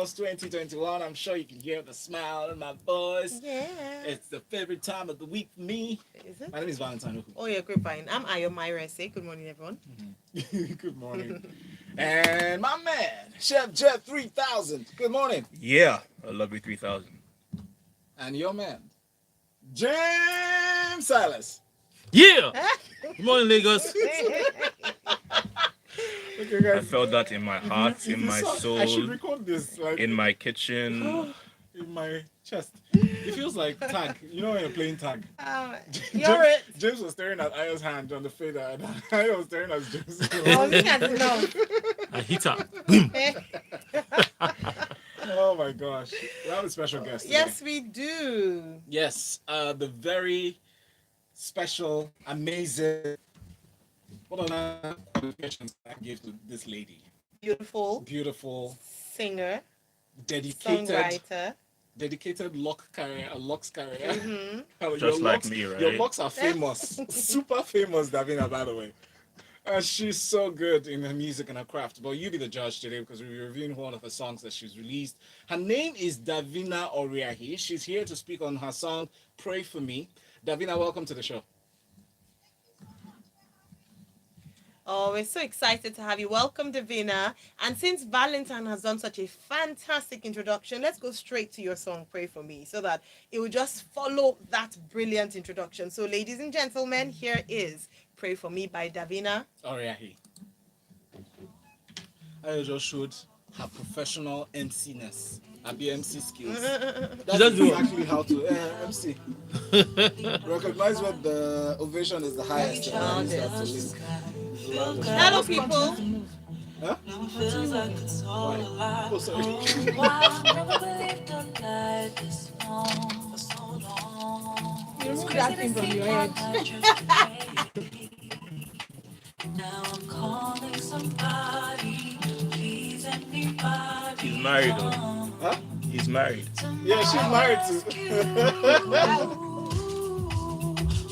August 2021. I'm sure you can hear the smile in my voice. Yeah. It's the favorite time of the week for me. Is it? My name is Valentine. Oh, yeah, grapevine. I'm Ayo Myra. Say good morning, everyone. Good morning. And my man, Chef Jeff 3000. Good morning. Yeah, I love you 3000. And your man, James Silas. Yeah. Good morning, Lagos. Okay, I guys. felt that in my heart, If in you my saw, I should soul, record this like in my kitchen. in my chest. It feels like tag. You know when you're playing tag. um, James, you're it. James was staring at Ayo's hand on the fader, and I was staring at James. Oh, me as enough. I hit her. Boom. Oh my gosh, we have a special guest. Today. Yes, we do. Yes, the very special, amazing. What on qualifications I give to this lady? Beautiful Beautiful, singer, dedicated, songwriter. dedicated locks carrier. Mm-hmm. Your Just like locks, me, right? Your locks are famous, super famous, Davina, by the way. She's so good in her music and her craft. But you be the judge today because we're reviewing one of her songs that she's released. Her name is Davina Oriahi. She's here to speak on her song Pray For Me. Davina, welcome to the show. Oh, we're so excited to have you. Welcome, Davina. And since Valentine has done such a fantastic introduction, let's go straight to your song, Pray For Me, so that it will just follow that brilliant introduction. So, ladies and gentlemen, here is Pray For Me by Davina Oriahi. I just showed her professional MC-ness, her BMC skills. That's Just do it. exactly how to MC. Recognize what the ovation is the highest. And then you start to listen. Hello, people. Huh? Why? Oh, sorry. You remove that thing from your head. Now I'm calling somebody, please anybody. He's married, though. Huh? He's married. Yeah, she's married too.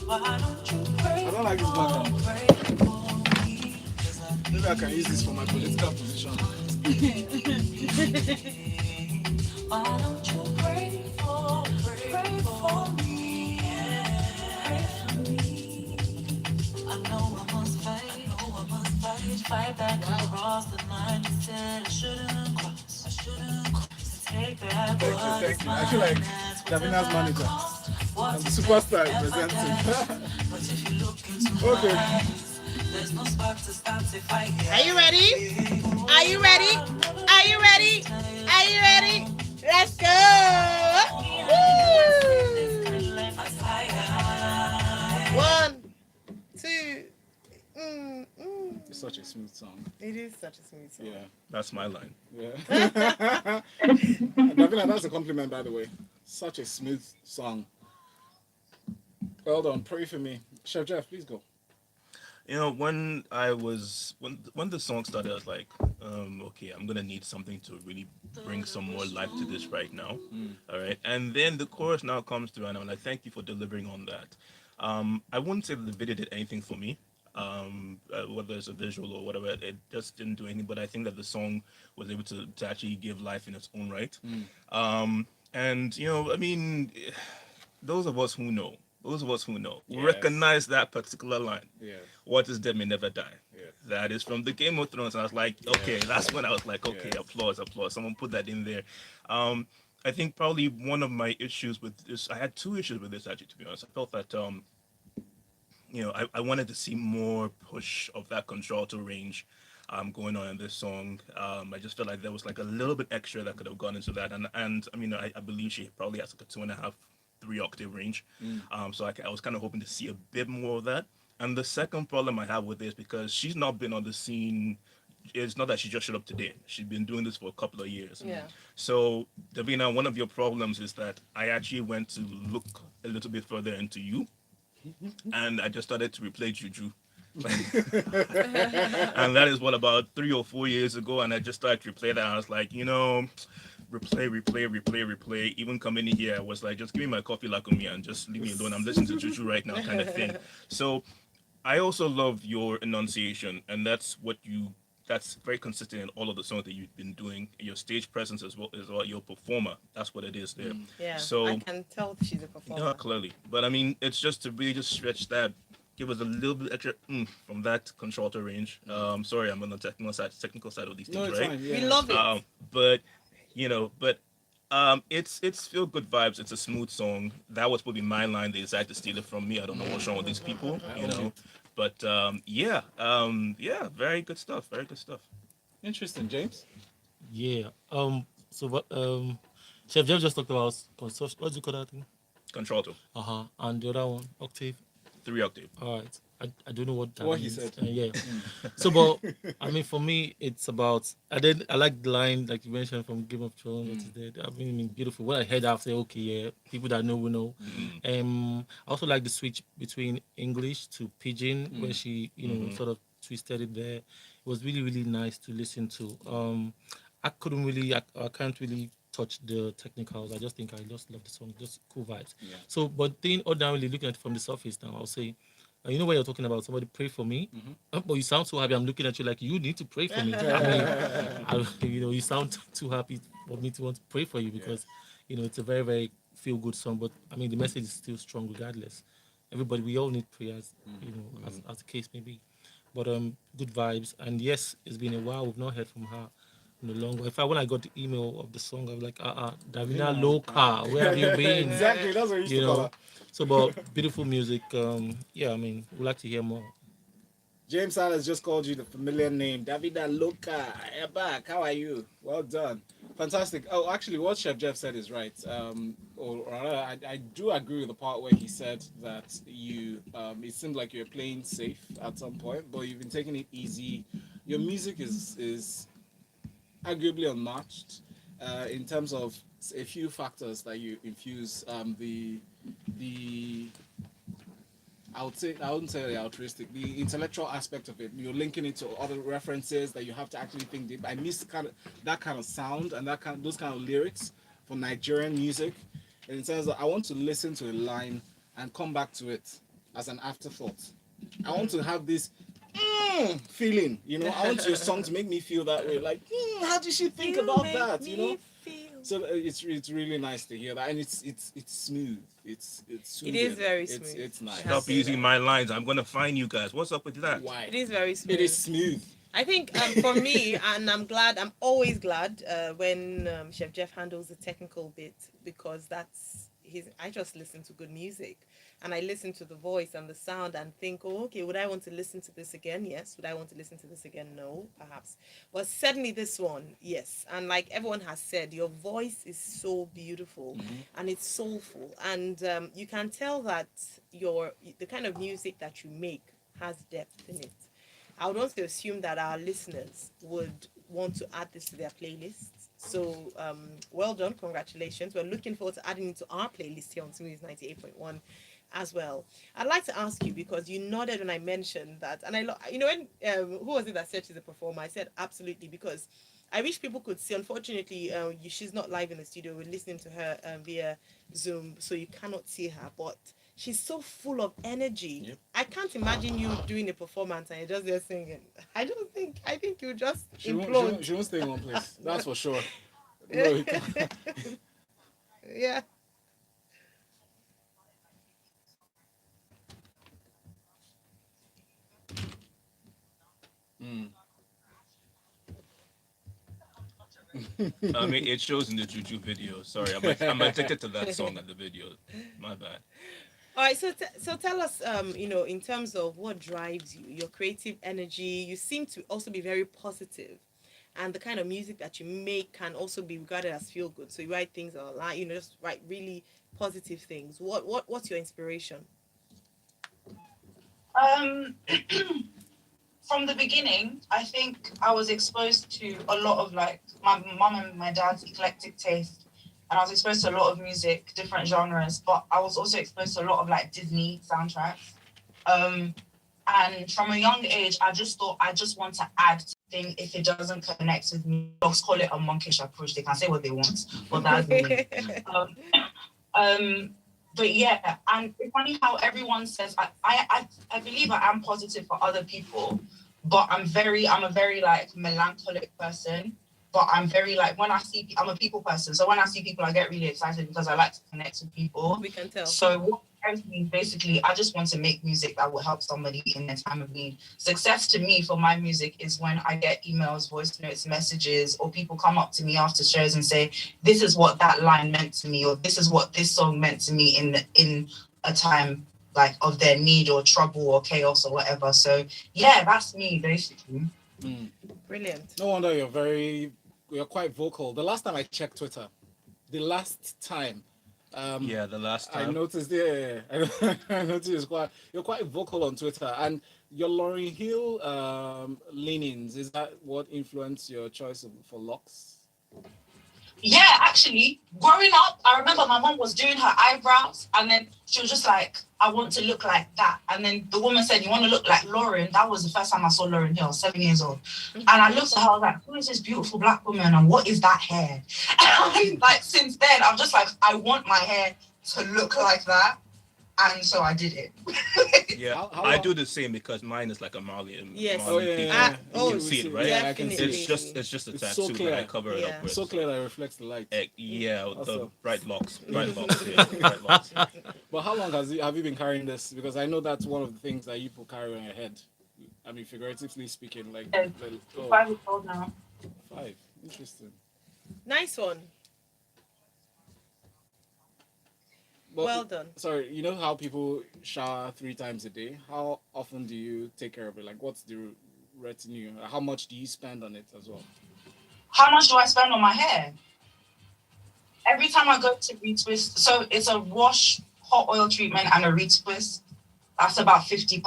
Why don't you pray I don't like this background. for me? Maybe I can use this for my political position. Why don't you pray for me? Pray for me. I know I must fight back across the line. You said I shouldn't cross. So take that Thank you. I feel like Davina's manager. I'm the superstar representing. But if you look into Okay. my eyes, there's no spark to stop the fight. Are you ready? Are you ready? Are you ready? Are you ready? Let's go! Woo! 1, 2. It's such a smooth song. It is such a smooth song. Yeah. That's my line. Yeah. Davina, that's a compliment, by the way. Such a smooth song. Well done. Pray for me. Chef Jeff, please go. You know, when the song started, I was like, okay, I'm gonna need something to really bring some more life to this right now. All right, and then the chorus now comes through, and I'm like, thank you for delivering on that. I wouldn't say that the video did anything for me, whether it's a visual or whatever. It just didn't do anything. But I think that the song was able to actually give life in its own right. And you know, I mean, those of us who know. Yes. Recognize that particular line. Yeah. What is dead may never die. Yeah. That is from the Game of Thrones. And I was like, okay, that's when I was like, okay, Yes. applause. Someone put that in there. I think probably one of my issues with this, I had two issues with this actually, to be honest. I felt that, you know, I wanted to see more push of that contralto range going on in this song. I just felt like there was like a little bit extra that could have gone into that. And I mean, I believe she probably has like a 2.5, 3 octave range. So I was kind of hoping to see a bit more of that. And the second problem I have with this, because she's not been on the scene, it's not that she just showed up today. She's been doing this for a couple of years. Yeah. So, Davina, one of your problems is that I actually went to look a little bit further into you, and I just started to replay Juju. And that is what, about 3 or 4 years ago, and I just started to replay that. And I was like, you know, replay. Even coming in here, I was like, just give me my coffee Lakumi and just leave me alone. I'm listening to Juju right now, kind of thing. So I also love your enunciation, and that's what you that's very consistent in all of the songs that you've been doing. Your stage presence as well, your performer. That's what it is there. Yeah, I So can tell she's a yeah, performer. clearly. But I mean, it's just to really just stretch that, give us a little bit extra from that contralto range. Sorry, I'm on the technical side of these No, things, it's right? fine. We Yeah, it's love fine. it. But it's feel good vibes. It's a smooth song. That was probably my line. They decided to steal it from me. I don't know what's wrong with these people, I own it. But yeah, very good stuff. Very good stuff. Interesting, James. Yeah. So what? Chef Jeff just talked about consortium. What do you call that thing? Contralto, And the other one, octave. 3 octave. All right. I don't know what that What he means. said. Yeah. So, but I mean, for me, it's about. I like the line like you mentioned from Game of Thrones. What is that? I mean, beautiful. When I heard that, I say, okay, yeah. People that know will know. I also like the switch between English to Pidgin, where she, sort of twisted it there. It was really, really nice to listen to. I can't really touch the technicals. I just think I just love the song, just cool vibes. Yeah. So, but then ordinarily looking at it from the surface now, I'll say, when you're talking about somebody pray for me, but you sound so happy. I'm looking at you like you need to pray for me. I mean, you sound too happy for me to want to pray for you because, it's a very, very feel good song. But I mean, the message is still strong regardless. Everybody, we all need prayers, as the case may be. But good vibes. And yes, it's been a while. We've not heard from her in a long while. In fact, when I got the email of the song, I was like, Davina Loca, where have you been? Exactly, that's what I used to call her. So, but beautiful music. Yeah, I mean, we'd like to hear more. James Silas just called you the familiar name, Davida Loca. You're back. How are you? Well done. Fantastic. Oh, actually, what Chef Jeff said is right. Or rather, I do agree with the part where he said that it seemed like you're playing safe at some point, but you've been taking it easy. Your music is arguably unmatched in terms of a few factors that you infuse. The I wouldn't say the altruistic, the intellectual aspect of it. You're linking it to other references that you have to actually think deep. I miss that kind of sound and those kind of lyrics for Nigerian music. In terms of, I want to listen to a line and come back to it as an afterthought. I want to have this feeling, I want your song to make me feel that way. Like, how did she think about that? So it's really nice to hear that, and it's smooth. It's It is soothing. very smooth. It's nice. Stop using my lines. I'm gonna find you guys. What's up with that? Why? It is very smooth. It is smooth. I think for me, and I'm always glad when Chef Jeff handles the technical bit because I just listen to good music and I listen to the voice and the sound and think, oh, okay, would I want to listen to this again? Yes. Would I want to listen to this again? No, perhaps. But certainly this one, yes. And like everyone has said, your voice is so beautiful and it's soulful. And you can tell that the kind of music that you make has depth in it. I would want to assume that our listeners would want to add this to their playlists. So, well done, congratulations. We're looking forward to adding it to our playlist here on Smooth 98.1 as well. I'd like to ask you because you nodded when I mentioned that, and when who was it that said she's a performer? I said absolutely because I wish people could see. Unfortunately, she's not live in the studio. We're listening to her via Zoom, so you cannot see her, but she's so full of energy. Yep. I can't imagine you doing a performance and you're just there singing. I think you just She implode. won't stay in one place. That's for sure. No, Yeah. I mean, it shows in the Juju video. Sorry, I'm addicted to that song and the video. My bad. All right, so tell us, in terms of what drives you, your creative energy. You seem to also be very positive, and the kind of music that you make can also be regarded as feel good. So you write things online, just write really positive things. What's your inspiration? Um, from the beginning, I think I was exposed to a lot of like my mum and my dad's eclectic taste, and I was exposed to a lot of music, different genres. But I was also exposed to a lot of like Disney soundtracks. And from a young age, I just thought I just want to add thing if it doesn't connect with me. Dogs call it a monkish approach. They can say what they want, but that's me. But yeah, and it's funny how everyone says I believe I am positive for other people, but I'm a very like melancholic person. But I'm very like I'm a people person. So when I see people, I get really excited because I like to connect with people. We can tell. So what drives me basically, I just want to make music that will help somebody in their time of need. Success to me for my music is when I get emails, voice notes, messages, or people come up to me after shows and say, "This is what that line meant to me," or "This is what this song meant to me in a time like of their need or trouble or chaos or whatever." So yeah, that's me basically. Brilliant. No wonder you're quite vocal. The last time I checked Twitter, the last time, The last I time. noticed, yeah, I noticed you're quite vocal on Twitter, and your Lauryn Hill leanings, is that what influenced your choice for locks? Yeah, actually, growing up, I remember my mom was doing her eyebrows, and then she was just like, "I want to look like that." And then the woman said, "You want to look like Lauren?" That was the first time I saw Lauren Hill, 7 years old. And I looked at her, I was like, "Who is this beautiful black woman, and what is that hair?" And like since then, I'm just like, I want my hair to look like that, and so I did it. Yeah, How I long- do the same because mine is like a Marley. Yes. Oh, yeah, Marley yeah, P. yeah. You Oh, can see it, right? Yeah, I can see definitely. it. It's just a It's tattoo so that clear. I cover it Yeah. up with. So clear that it reflects the light. Yeah, the Also. bright locks, bright locks, yeah, bright locks. But how long have you been carrying this? Because I know that's one of the things that you people carry on your head. I mean, figuratively speaking, like Yeah. oh, 5 years old now. 5. Interesting. Nice one. But, Well done. Sorry, you know how people shower 3 times a day? How often do you take care of it? Like, what's the retinue? How much do you spend on it as well? How much do I spend on my hair? Every time I go to retwist, so it's a wash, hot oil treatment, and a retwist. That's about £50.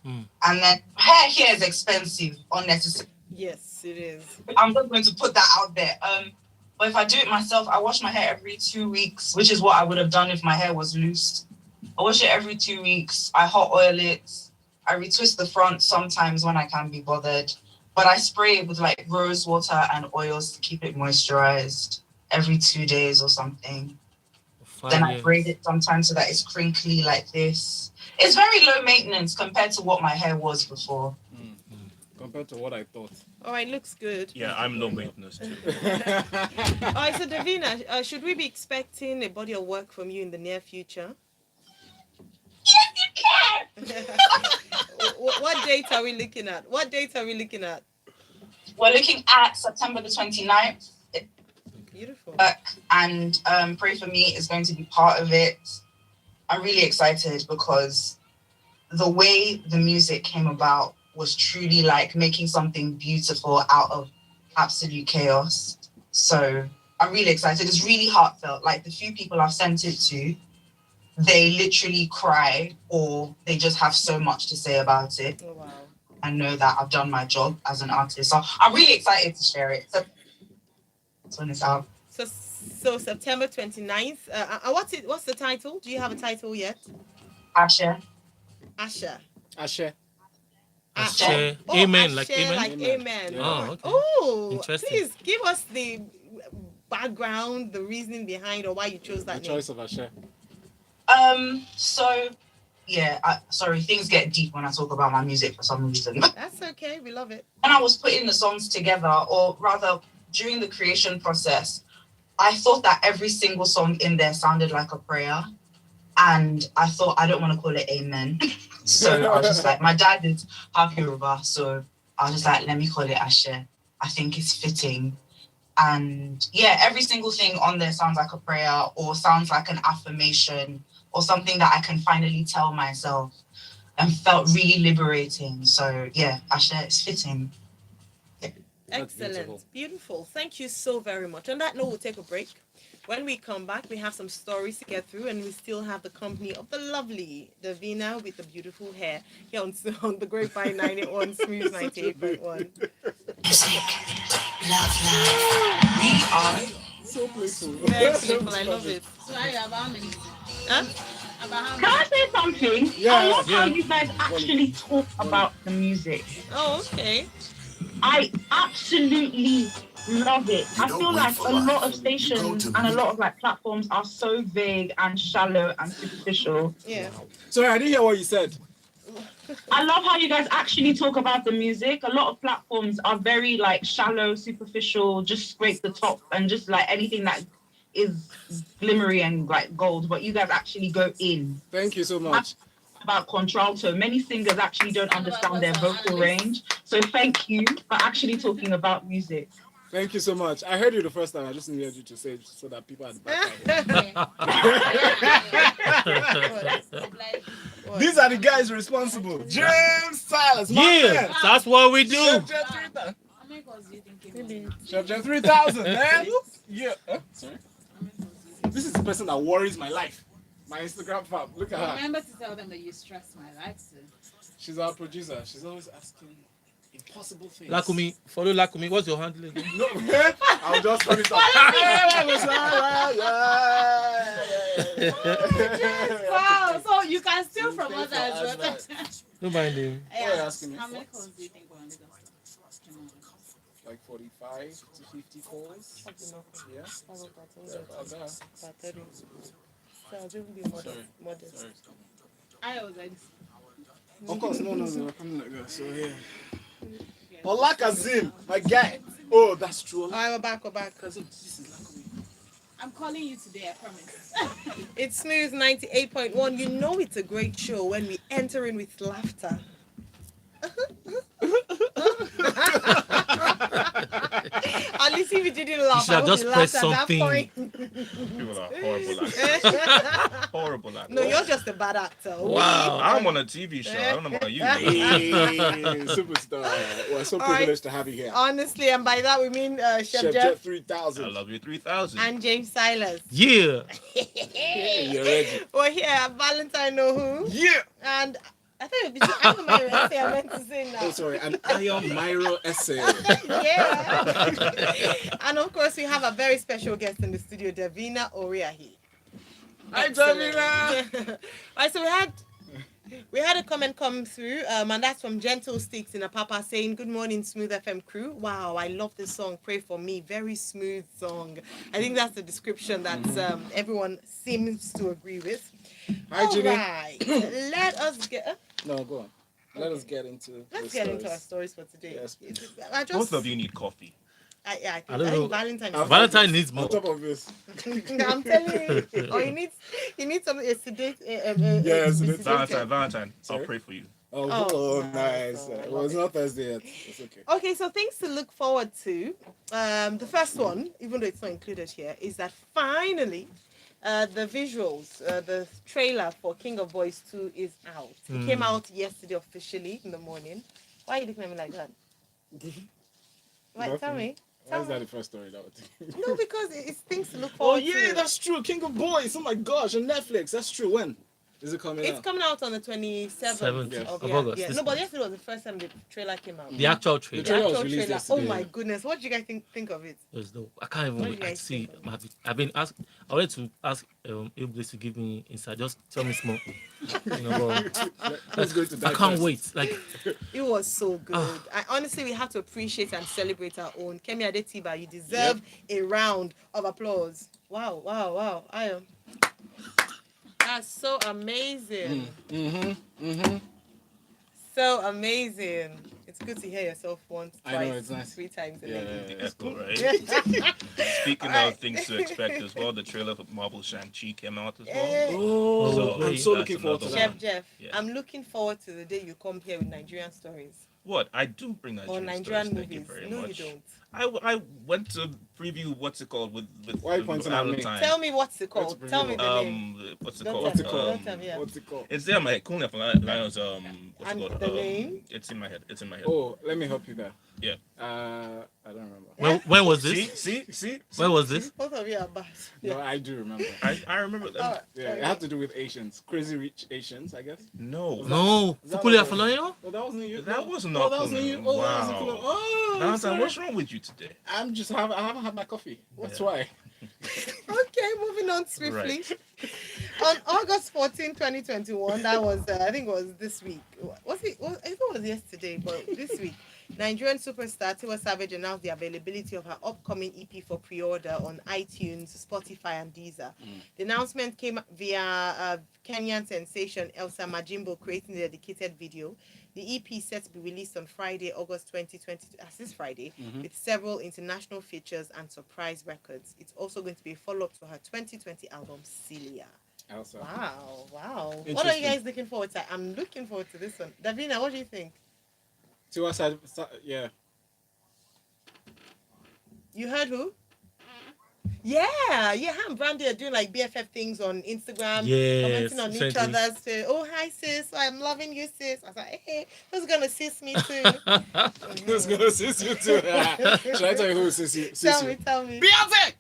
Mm. And then hair here is expensive, unnecessary. Yes, it is. I'm just going to put that out there. But if I do it myself, I wash my hair every 2 weeks, which is what I would have done if my hair was loose. I wash it every 2 weeks. I hot oil it. I retwist the front sometimes when I can be bothered. But I spray it with like rose water and oils to keep it moisturized every 2 days or something. 5 Then I years. braid it sometimes so that it's crinkly like this. It's very low maintenance compared to what my hair was before. Compared to what I thought. All right, looks good. Yeah, I'm low maintenance too. All right, so Davina, should we be expecting a body of work from you in the near future? Yes, you can! What date are we looking at? We're looking at September the 29th. Beautiful. And Pray For Me is going to be part of it. I'm really excited because the way the music came about was truly like making something beautiful out of absolute chaos. So I'm really excited. It's really heartfelt. Like the few people I've sent it to, they literally cry or they just have so much to say about it. Oh, wow. I know that I've done my job as an artist. So I'm really excited to share it. So that's when it's out. So September 29th. What's the title? Do you have a title yet? Asha. Asha. Ashe. Ashe. Oh, Amen. Ashe, Like amen. like Amen. amen. Yeah. Oh, okay. Oh, Interesting. please give us the background, the reasoning behind, or why you chose The that name. choice of Ashe. So yeah, sorry, things get deep when I talk about my music for some reason. That's okay. We love it. When I was putting the songs together, or rather during the creation process, I thought that every single song in there sounded like a prayer. And I thought, I don't want to call it Amen. So I was just like, my dad is half Yoruba, so I was just like, let me call it Ashe. I think it's fitting. And yeah, every single thing on there sounds like a prayer or sounds like an affirmation or something that I can finally tell myself and felt really liberating. So yeah, Ashe is fitting. That's Excellent. beautiful. Beautiful. Thank you so very much. On that note, we'll take a break. When we come back, we have some stories to get through, and we still have the company of the lovely Davina with the beautiful hair here on the Grapevine 91 Smooth 98.1. We are So playful. Very playful. I love it. Huh? Can I say something? Yeah. I love how Yeah. you guys actually talk about the music. Oh, okay. I absolutely love it. I feel like a lot of stations and a lot of like platforms are so vague and shallow and superficial. Yeah. Sorry, I didn't hear what you said. I love how you guys actually talk about the music. A lot of platforms are very like shallow, superficial, just scrape the top and just like anything that is glimmery and like gold. But you guys actually go in. Thank you so much. About contralto. Many singers actually don't understand their vocal range. So thank you for actually talking about music. Thank you so much. I heard you the first time. I just needed you to say it so that people at the back can hear. These are the guys responsible. James Silas. Yeah, that's what we do. Chef Jet 3000. Chef Jet 3000, man. Yeah. Sorry. This is the person that worries my life. My Instagram fam. Look at her. Remember to tell them that you stress my life too. She's our producer. She's always asking impossible things. Lakumi, follow Lakumi. What's your handle again? No, I'll just turn it off. Wow, so you can steal from us as well. Don't mind him. What are you asking me? How many calls do you think were on the Like 45 to 50 calls. Yeah. About that. Sorry. I was like, Of course, no. We're coming like that. So yeah. Olakazim, my guy. Oh, that's true. All right, we're back. This is Lakumi. I'm calling you today, I promise. It's Smooth 98.1. You know it's a great show when we enter in with laughter. At least if you didn't laugh, should have I just would pressed laugh at that something. point. People are horrible actors. Horrible actors. No, you're just a bad actor. Wow. I'm on a TV show. I don't know about you. Hey, superstar. We're so All right. privileged to have you here. Honestly, and by that we mean Chef Chef Jeff Jet I 3000. love you 3000. and James Silas. Yeah. You're ready. We're here at Valentine Know Who. Yeah. And I thought it was I'm my essay I meant to say now. Oh, sorry. An Iron Myro essay. Yeah. And of course, we have a very special guest in the studio, Davina Oriahi. Hi, Excellent. Davina. Right, so we had a comment come through, and that's from Gentle Sticks in Apapa saying, "Good morning, Smooth FM crew. Wow, I love this song. Pray for me. Very smooth song." I think that's the description that everyone seems to agree with. Hi, Ginny. Right, let us get. No, go on. Let us get into Let's the get into our stories. stories for today. Yes, please. I just, Both of you need coffee. I I don't think know. Valentine. Valentine needs more. On top of this. I'm telling you. Or you need some sedate. Yes, sedate. Valentine, I'll Sorry? pray for you. Oh, nice. nice. Oh, I Well, love it's it. not Thursday yet. It's okay. Okay, so things to look forward to. The first one, even though it's not included here, is that finally the visuals, the trailer for King of Boys 2 is out. It came out yesterday officially in the morning. Why are you looking at me like that? Right, tell me. Why is that the first story that would No, because it's things to look Oh, forward to. yeah, that's true. King of Boys. Oh, my gosh. On Netflix. That's true. When is it coming It's out? coming out on the 27th Yes. of Of August. Yeah. This No, but yesterday was the first time the trailer came out. The actual The trailer. trailer was Actual released trailer. yesterday. Oh my goodness, what do you guys think of it? There's no, I can't What do even you wait. I guys see. think of I've been asked. I wanted to ask Iblis to give me insight. Just tell me small. You know, but Let's go to that. I can't first. wait. Like It was so good. I honestly, we have to appreciate and celebrate our own. Kemi Adetiba, you deserve a round of applause. Wow. I am. That's so amazing. So amazing. It's good to hear yourself once, I know, twice, it's nice. 3 times a Yeah, day. The echo, right? Speaking Alright. of things to expect as well, the trailer for Marvel Shang-Chi came out as well. Eh, Oh, So, I'm so that's looking forward to another that. one. Jeff, Yeah. I'm looking forward to the day you come here with Nigerian stories What? I do bring or Nigerian Nigerian stories. Thank you movies. very No, much. you don't. I went to preview what's it called with Why are you pointing at me? Valentine. Tell me what's it Let's called. bring Tell it me up. the name. What's it Don't called? tell What's it me. called? Don't tell me. Yeah. What's it called? It's there in my head. Lions, what's And it called? the name? It's in my head. It's in my head. Oh, let me help you there. Yeah. I don't remember. when was this? See? When was this? Both of you are bad. No, I do remember. I remember that. Alright, Yeah, it had to do with Asians. Crazy rich Asians, I guess. No. No, Is that Fukuli what- Afolayan? Oh, that wasn't you. That was Oh, not that wasn't Kunle. you. Oh, that Wow. wasn't Kunle. Oh, Valentine, sorry. what's wrong with you today? I haven't had my coffee. That's Yeah. why. Okay, moving on swiftly. On August 14, 2021, that was, I think it was this week. Was it? I think it was yesterday, but this week. Nigerian superstar Tiwa Savage announced the availability of her upcoming EP for pre-order on iTunes, Spotify, and Deezer. The announcement came via Kenyan sensation Elsa Majimbo creating the dedicated video. The EP is set to be released on Friday, August 2022, as this Friday, with several international features and surprise records. It's also going to be a follow-up to her 2020 album, Celia. Elsa. Wow. What are you Interesting. guys looking forward to? I'm looking forward to this one. Davina, what do you think? Tiwa said, yeah. You heard who? Yeah, her and Brandy are doing like BFF things on Instagram, Yes, commenting on each recently. other's. Oh, hi sis, I'm loving you, sis. I was like, hey, who's gonna sis me too? Who's gonna sis you too? Should I tell you who sis you? Tell me. Beyonce!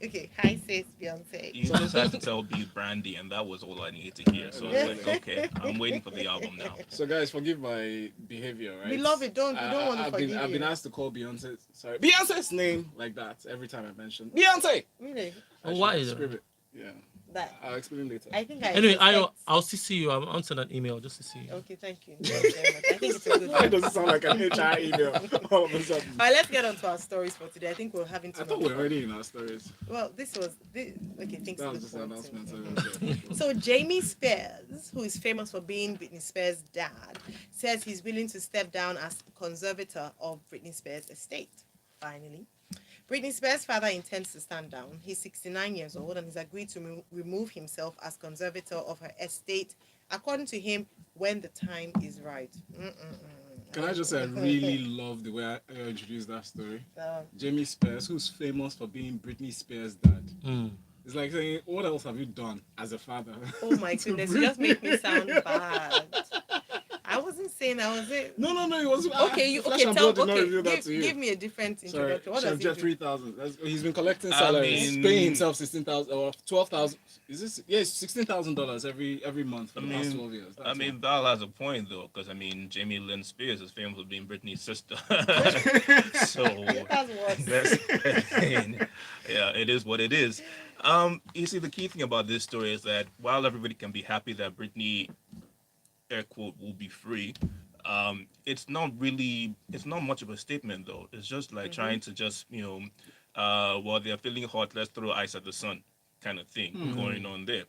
Okay. Hi sis, Beyonce. You just had to tell B Brandy, and that was all I needed to hear. So I was like, okay, I'm waiting for the album now. So guys, forgive my behavior, right? We love it. We don't want to forgive I've been you. asked to call Beyonce's name like that every time I mention Beyonce. Really? I Why should though? script it. Yeah, That I'll explain later. I think Anyway, suspect- I'll CC you. I'll send an email just to see you. Okay, thank you. Thank you very much. I think it's a good Why one. does it sound like an HR email all of a sudden? All right, let's get on to our stories for today. I think we're having I too thought much we're fun. already in our stories. Well, okay, thanks That to was the just an quotes. announcement. So Jamie Spears, who is famous for being Britney Spears' dad, says he's willing to step down as conservator of Britney Spears' estate. Finally, Britney Spears' father intends to stand down. He's 69 years old and he's agreed to remove himself as conservator of her estate, according to him, when the time is right. Can I just say I really love the way I introduced that story? Um, Jamie Spears, who's famous for being Britney Spears' dad. Mm. It's like saying, what else have you done as a father? oh my to goodness, bring- you just make me sound bad. I wasn't saying I was it. No, it was Okay, Flesh and Blood did not reveal that to you. give me a different Sorry, introduction. What Chef does he Jeff do? 3,000. He's been collecting I salaries, mean- paying himself 16,000 or 12,000. Is this? Yes, $16,000 every month for the past 12 years. I mean, Val has a point though, because I mean, Jamie Lynn Spears is famous for being Britney's sister. So That's worse. yeah, it is what it is. You see, the key thing about this story is that while everybody can be happy that Britney, air quote, will be free, it's not much of a statement though. It's just like trying to just, while they're feeling hot, let's throw ice at the sun kind of thing going on there.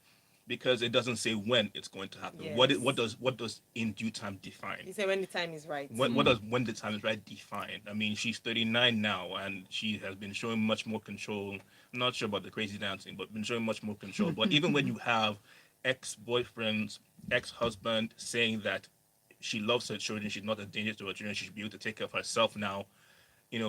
Because it doesn't say when it's going to happen. Yes. What does in due time define? He said when the time is right. What does when the time is right define? I mean, she's 39 now, and she has been showing much more control. I'm not sure about the crazy dancing, but been showing much more control. But even when you have ex-boyfriends, ex-husband saying that she loves her children, she's not a danger to her children, she should be able to take care of herself now,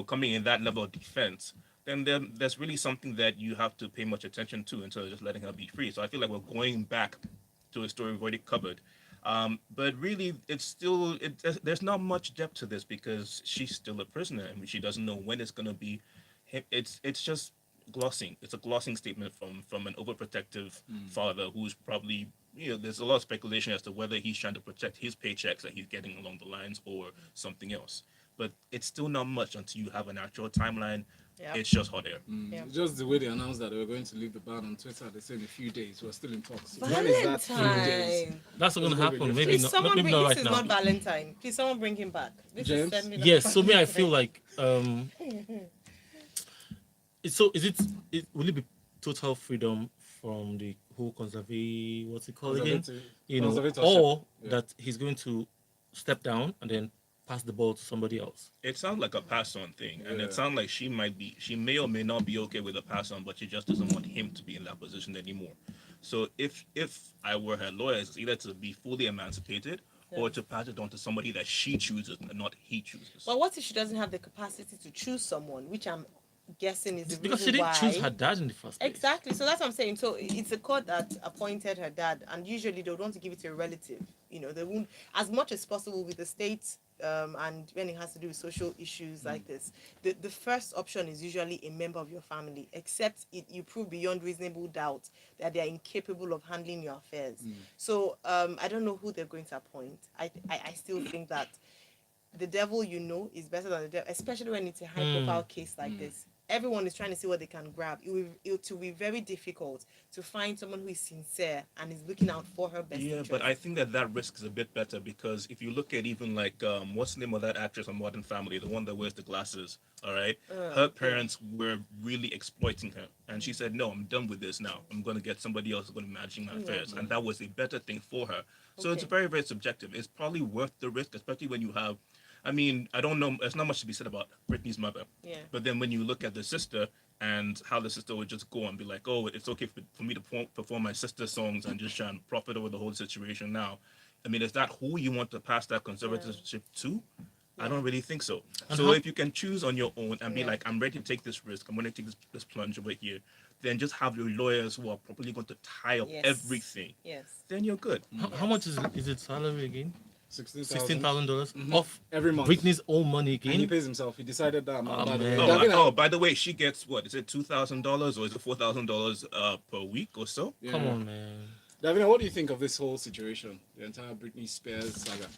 coming in that level of defense, then there's really something that you have to pay much attention to instead of just letting her be free. So I feel like we're going back to a story we've already covered. But really, there's not much depth to this because she's still a prisoner and she doesn't know when it's going to be. It's just glossing. It's a glossing statement from an overprotective father who's probably, there's a lot of speculation as to whether he's trying to protect his paychecks that he's getting along the lines or something else. But it's still not much until you have an actual timeline. Yeah. It's just hot air. Yeah. Just the way they announced that they were going to leave the ban on Twitter, they said in a few days. We're still in talks. When is that few days? Valentine. That's not gonna Let's go happen. with Maybe Please, not. someone Maybe bring. not This right is now. not Valentine. Please, someone bring him back. This James? is send me Yes. So me, I feel like is it will it be total freedom from the whole conservative, what's it called again? Conservatorship. Or Yeah. that he's going to step down and then pass the ball to somebody else. It sounds like a pass on thing, and Yeah. it sounds like she may or may not be okay with a pass on, but she just doesn't want him to be in that position anymore. So if I were her lawyer, it's either to be fully emancipated or to pass it on to somebody that she chooses and not he chooses. Well, what if she doesn't have the capacity to choose someone, which I'm guessing is the Because she reason didn't why. choose her dad in the first place. Exactly. So that's what I'm saying. So it's a court that appointed her dad, and usually they would want to give it to a relative. They won't, as much as possible with the state, and when it has to do with social issues like this, the first option is usually a member of your family, except you prove beyond reasonable doubt that they are incapable of handling your affairs. So I don't know who they're going to appoint. I still think that the devil is better than the devil, especially when it's a high profile case like this. everyone is trying to see what they can grab. It will be very difficult to find someone who is sincere and is looking out for her best Yeah, interest. but I think that that risk is a bit better because if you look at even like what's the name of that actress on Modern Family, the one that wears the glasses, all right? Her Yeah. parents were really exploiting her, and she said, "No, I'm done with this now. I'm going to get somebody else who's going to manage my affairs," and that was a better thing for her. So it's Okay. very, very subjective. It's probably worth the risk, especially when you have. I mean, I don't know. There's not much to be said about Britney's mother, Yeah. but then when you look at the sister and how the sister would just go and be like, "Oh, it's okay for me to perform my sister's songs and just try and profit over the whole situation now." I mean, is that who you want to pass that conservatorship to? I don't really think so. And So how if you can choose on your own and be Yeah. like, "I'm ready to take this risk. I'm going to take this plunge over here," then just have your lawyers who are properly going to tie up Yes. everything. Yes. Then you're good. how much is it salary again? 16,000 $16,000 off every month. Britney's own money And he again. pays himself. He decided that. Oh, by the man. way. Oh, Davina, oh, by the way, she gets what? Is it $2,000 or is it $4,000 per week or so? yeah. Come on, man. Davina, what do you think of this whole situation? The entire Britney Spears saga.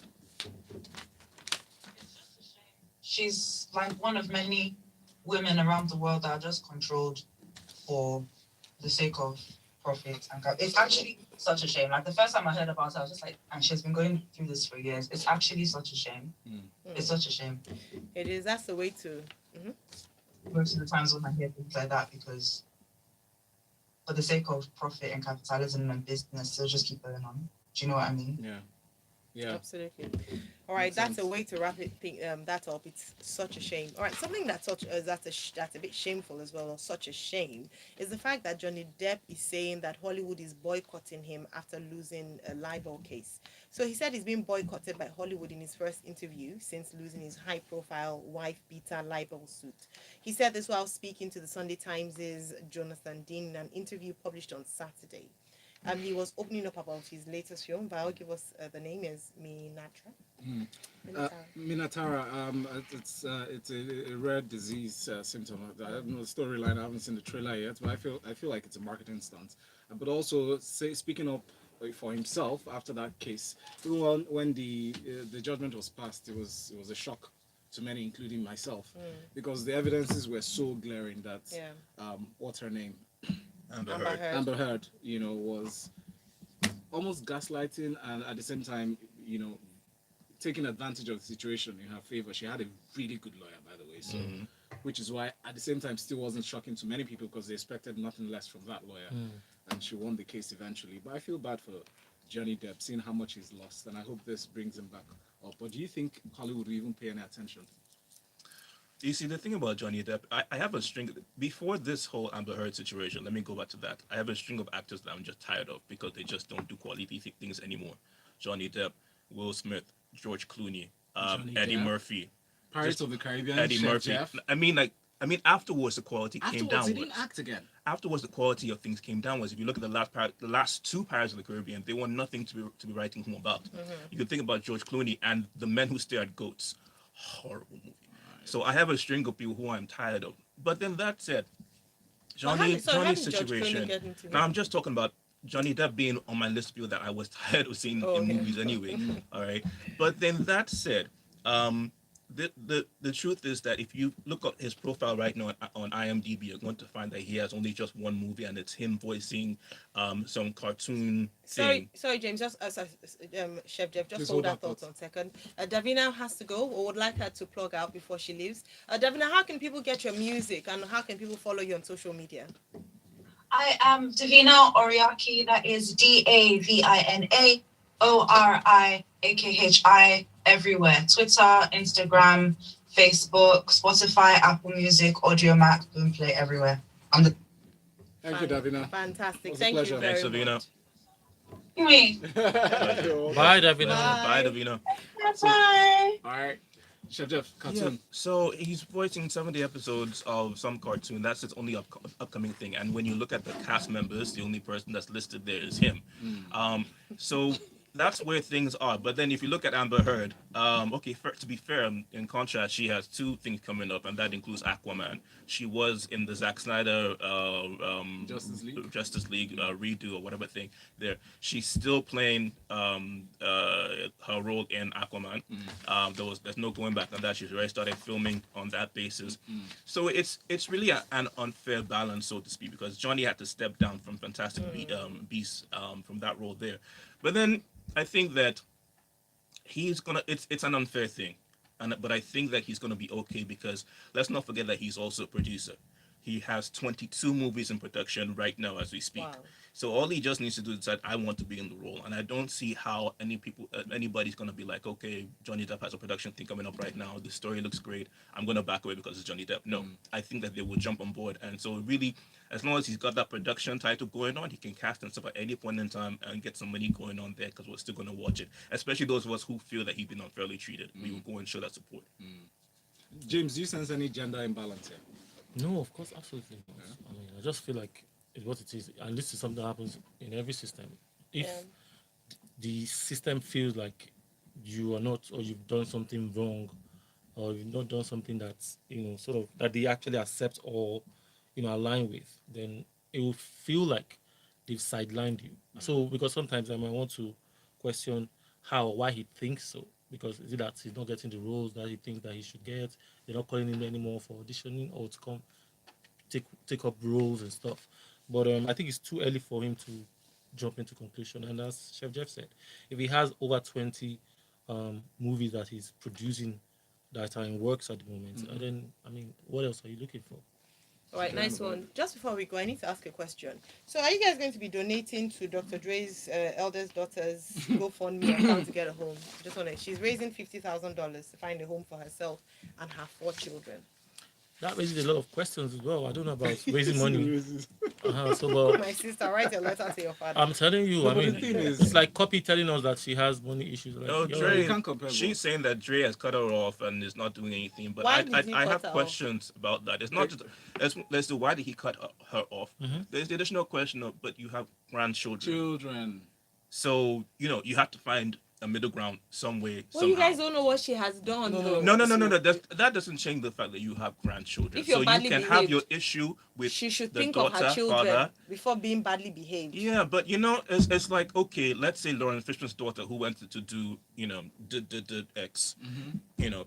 She's like one of many women around the world that are just controlled for the sake of profit and it's actually such a shame. Like the first time I heard about it, I was just like, and she's been going through this for years. It's actually such a shame. It's such a shame. It is. That's the way to. Most of the times when I hear things like that, because for the sake of profit and capitalism and business, they'll just keep going on. Do you know what I mean? Yeah. Yeah. Absolutely. All right, Makes that's sense. a way to wrap that up. It's such a shame. All right, something that's that's a bit shameful as well, or such a shame, is the fact that Johnny Depp is saying that Hollywood is boycotting him after losing a libel case. So he said he's been boycotted by Hollywood in his first interview since losing his high-profile wife-beater libel suit. He said this while speaking to the Sunday Times' Jonathan Dean in an interview published on Saturday. He was opening up about his latest film. Val, give us the name is Minatra. Minatara, it's a rare disease symptom. I don't know the storyline. I haven't seen the trailer yet, but I feel like it's a marketing stunt. But also, speaking up for himself after that case, even when the judgment was passed, it was a shock to many, including myself, because the evidences were so glaring that Yeah. What's her name? Amber Amber Heard. Heard. Amber Heard, was almost gaslighting and at the same time, taking advantage of the situation in her favor. She had a really good lawyer, by the way, so which is why at the same time still wasn't shocking to many people because they expected nothing less from that lawyer, and she won the case eventually. But I feel bad for Johnny Depp, seeing how much he's lost, and I hope this brings him back up. But do you think Hollywood will even pay any attention? You see, the thing about Johnny Depp, I have a string, before this whole Amber Heard situation, let me go back to that. I have a string of actors that I'm just tired of because they just don't do quality things anymore. Johnny Depp, Will Smith, George Clooney, Johnny Eddie Depp. Murphy, Pirates Just of the Caribbean, Eddie Chef Murphy. Jeff. I mean, afterwards the quality came Afterwards, he downwards. didn't act again. Afterwards, the quality of things came downwards. If you look at the last two Pirates of the Caribbean, they want nothing to be writing home about. You could think about George Clooney and The Men Who Stare at Goats. Horrible movie. So I have a string of people who I'm tired of. But then that said, How Johnny's did George Clooney situation. get into Now it? I'm just talking about Johnny Depp being on my list of people that I was tired of seeing Oh, in yeah. movies anyway. All right. But then that said, the truth is that if you look at his profile right now on IMDb, you're going to find that he has only just one movie, and it's him voicing some cartoon thing. Sorry, James. Just Chef Jeff, just Please hold hold that that thought thought. on a second. Davina has to go, or would like her to plug out before she leaves. Davina, how can people get your music, and how can people follow you on social media? I am Davina Oriaki. That is DAVINA ORIAKHI everywhere. Twitter, Instagram, Facebook, Spotify, Apple Music, Audiomack, Boomplay, everywhere. I'm the Thank you, Davina. Fantastic. was a Thank you pleasure. very Thanks, Davina. much. me. Bye, Davina. Bye, Bye. Davina. Bye. All right, Chef Jeff, Yeah, cartoon. so he's voicing 70 episodes of some cartoon. That's his only upcoming thing. And when you look at the cast members, the only person that's listed there is him. So that's where things are. But then if you look at Amber Heard, Okay, to be fair, in contrast, she has two things coming up, and that includes Aquaman. She was in the Zack Snyder Justice League redo or whatever thing. There, she's still playing her role in Aquaman. There's no going back on that. She's already started filming on that basis. So it's really an unfair balance, so to speak, because Johnny had to step down from Beasts from that role there. But then I think that he's gonna it's an unfair thing, but I think that he's gonna be okay because let's not forget that he's also a producer. He has 22 movies in production right now as we speak. Wow. So all he just needs to do is decide I want to be in the role, and I don't see how anybody's gonna be like, okay, Johnny Depp has a production thing coming up right now. The story looks great. I'm gonna back away because it's Johnny Depp. No, I think that they will jump on board, and so really, as long as he's got that production title going on, he can cast himself at any point in time and get some money going on there because we're still gonna watch it. Especially those of us who feel that he's been unfairly treated, we will go and show that support. James, do you sense any gender imbalance here? No, of course, absolutely not. I mean, I just feel like it's what it is, and this is something that happens in every system. If the system feels like you are not, or you've done something wrong, or you've not done something that's sort of that they actually accept or align with, then it will feel like they've sidelined you. So because sometimes I might want to question how or why he thinks so. Because is it that he's not getting the roles that he thinks that he should get? They're not calling him anymore for auditioning or to come take up roles and stuff. But I think it's too early for him to jump into conclusion. And as Chef Jeff said, if he has over 20 movies that he's producing that are in works at the moment, then I mean, what else are you looking for? All right, nice one. Just before we go, I need to ask a question. So, are you guys going to be donating to Dr. Dre's eldest daughter's GoFundMe account to get a home? Just want to. She's raising $50,000 to find a home for herself and her 4 children. That raises a lot of questions as well. I don't know about raising money. So, My sister, write a letter to your father. I'm telling you, No, I but mean, the thing is- it's like Copy telling us that she has money issues. Like, No, yo, Dre, you can't compare she's both. saying that Dre has cut her off and is not doing anything. But Why did he I cut have her off? questions about that. It's not just let's do why did he cut her off? There's the additional question of but you have grandchildren, Children. so you have to find a middle ground some way. Well, somehow. you guys don't know what she has done, though. No. That doesn't change the fact that you have grandchildren. If you're So you badly can have behaved, your issue with She should the think daughter, of her children father. before being badly behaved. Yeah, but it's like okay, let's say Lauren Fishman's daughter who went to do the X,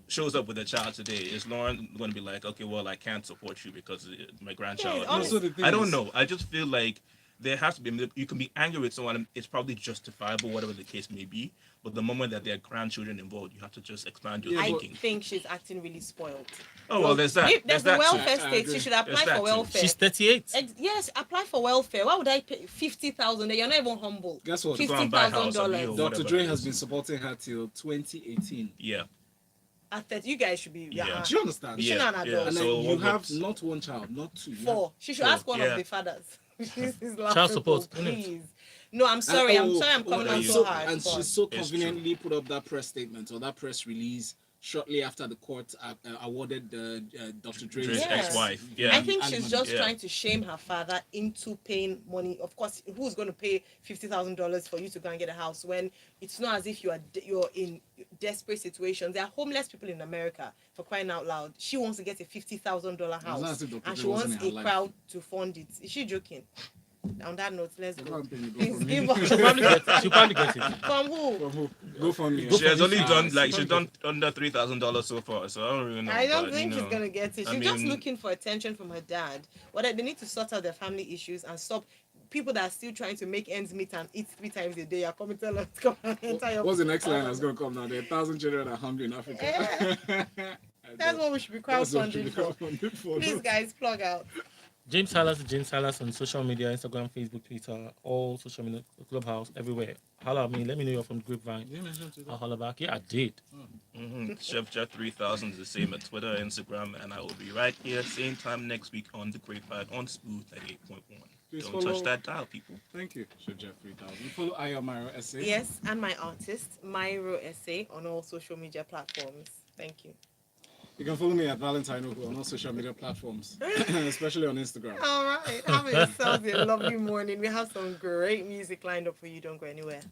shows up with a child today. Is Lauren going to be like, okay, well, I can't support you because my grandchild? Yeah, So the thing I don't is- know. I just feel like there has to be. You can be angry with someone. It's probably justifiable, whatever the case may be. But the moment that there are grandchildren involved, you have to just expand your Yeah, I thinking. think she's acting really spoiled. Oh well, there's that. If there's the that too. welfare I state, agree. she should apply There's that for too. welfare. she's 38. Yes, apply for welfare. Why would I pay 50,000? You're not even humble. Guess what? Go and buy a house, $50,000. or Dr. whatever Dre it has is. been supporting her till 2018. Yeah. At 30, you guys should be. Yeah. Do you understand? She's not an adult. And then So you what have was- not one child, not 2. you 4. She should Four, ask one yeah. of the fathers. This is Child support, laughable, innit? please. No, I'm sorry. I'm sorry. I'm coming oh, on you- so hard. And but- she so It's conveniently put up that press statement or that press release shortly after the court awarded Dr. Dre's Dre's Yeah. ex-wife. Yeah. I think she's Alimony. just Yeah. trying to shame her father into paying money. Of course, who's going to pay $50,000 for you to go and get a house when it's not as if you're in desperate situations? There are homeless people in America, for crying out loud. She wants to get a $50,000 not house, as if Dr. and Dre she wants wasn't in a her crowd to fund it. Is she joking? On that note, let's The go. one thing you go Please for me. give us She'll probably get it. She'll probably get it. from who? From who? Go for me. She has only done Ah, she's done under $3,000 so far, so I don't really know. I don't but, think you she's know, gonna get it. I She's just mean- looking for attention from her dad. Well, they need to sort out their family issues and stop people that are still trying to make ends meet and eat 3 times a day. Are coming to tell us to come and enter your. What's the next line that's going to come now? There are 1,000 children that are hungry in Africa. That's what we should be That's what should crowdfunding be for. crowdfunded for. Please, guys, plug out. James Salas on social media, Instagram, Facebook, Twitter, all social media, Clubhouse, everywhere. Holla at me. Let me know you're from Grapevine. You mentioned today. I'll holla back. Yeah, I did. Chef Jet 3000 is the same at Twitter, Instagram, and I will be right here same time next week on the Grapevine on Smooth at 8.1. Please Don't follow- touch that dial, people. Thank you, Chef Jeff 3000. You follow Ayo Myro Essay. Yes, and my artist, Myro Essay, on all social media platforms. Thank you. You can follow me at Valentine Oku on all social media platforms, especially on Instagram. All right, have yourselves a lovely morning. We have some great music lined up for you. Don't go anywhere.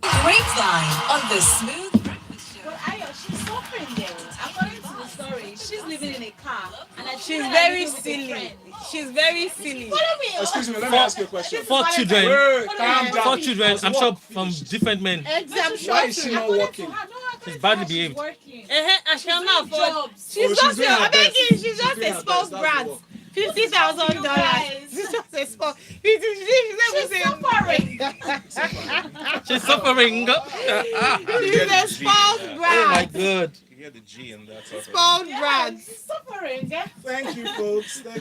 Grapevine on the Smooth Breakfast Show. But Ayo, she's suffering there. According to the story, she's living in a car. And I She's think very living with a silly. friend. She's very silly. Follow me. Excuse me, let me ask you a question. Four children. Wait, calm down. Four children. I'm sure Work from finished. different men. Exemption. Why is she not working? She's badly behaved. Working. And she'll not afford. Jobs. She's Oh, just doing her I beg best. you, she's just doing a her spouse best, that's brat. the work. $50,000. She's just a spouse. She's suffering. She's suffering. She's a spouse Oh my brat. God. You hear the G in that. Spouse Yeah, brat. she's suffering. Yeah. Thank you, folks. Thank